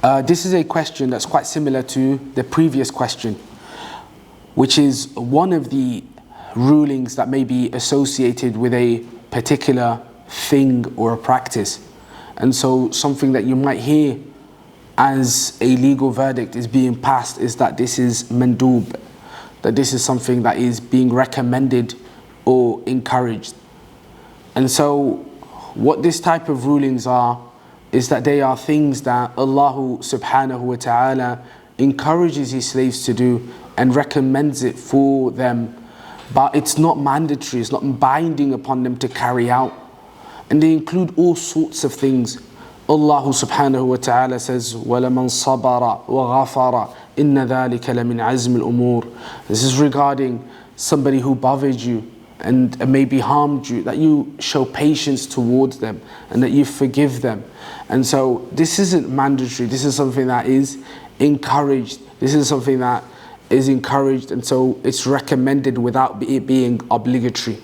This is a question that's quite similar to the previous question, which is one of the rulings that may be associated with a particular thing or a practice. And so something that you might hear as a legal verdict is being passed is that this is mandub, that this is something that is being recommended or encouraged. And so what this type of rulings are is that they are things that Allah subhanahu wa ta'ala encourages His slaves to do and recommends it for them, but it's not mandatory, it's not binding upon them to carry out. And they include all sorts of things. Allah subhanahu wa ta'ala says, وَلَمَنْ صَبَرَ وَغَفَرَ إِنَّ ذَلِكَ لَمِنْ عَزْمِ الْأُمُورِ. This is regarding somebody who bothered you and maybe harmed you, that you show patience towards them and that you forgive them. And so this isn't mandatory, this is something that is encouraged. This is something that is encouraged, and so it's recommended without it being obligatory.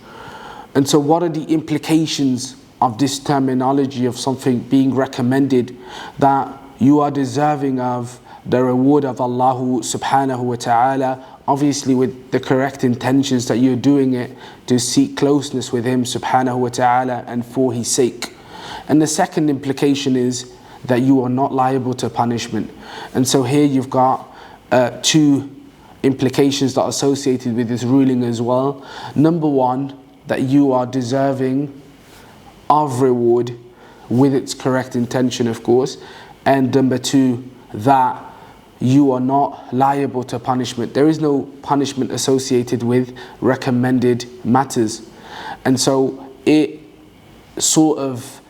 And so what are the implications of this terminology of something being recommended? That you are deserving of the reward of Allah subhanahu wa ta'ala, obviously with the correct intentions that you're doing it to seek closeness with Him subhanahu wa ta'ala and for His sake. And the second implication is that you are not liable to punishment. And so here you've got two implications that are associated with this ruling as well. Number one, that you are deserving of reward with its correct intention, of course. And number two, that you are not liable to punishment. There is no punishment associated with recommended matters. And so it sort of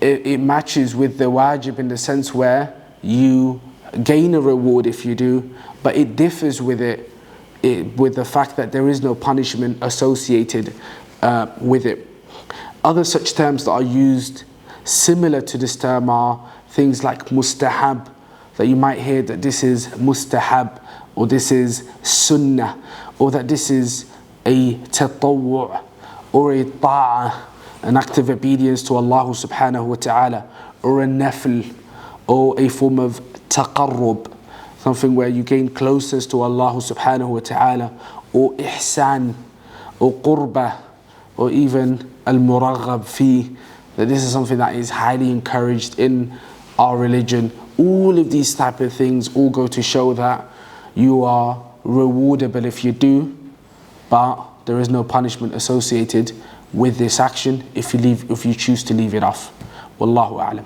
it matches with the wajib in the sense where you gain a reward if you do, but it differs with with the fact that there is no punishment associated with it. Other such terms that are used similar to this term are things like mustahab, that you might hear that this is mustahab, or this is sunnah, or that this is a tatawwu', or a ta'ah, an act of obedience to Allah subhanahu wa ta'ala, or a nafl, or a form of taqarrub, something where you gain closeness to Allah subhanahu wa ta'ala, or ihsan, or qurbah, or even al-muraghab fi, that this is something that is highly encouraged in our religion. All of these type of things all go to show that you are rewardable if you do, but there is no punishment associated with this action if you choose to leave it off. Wallahu a'lam.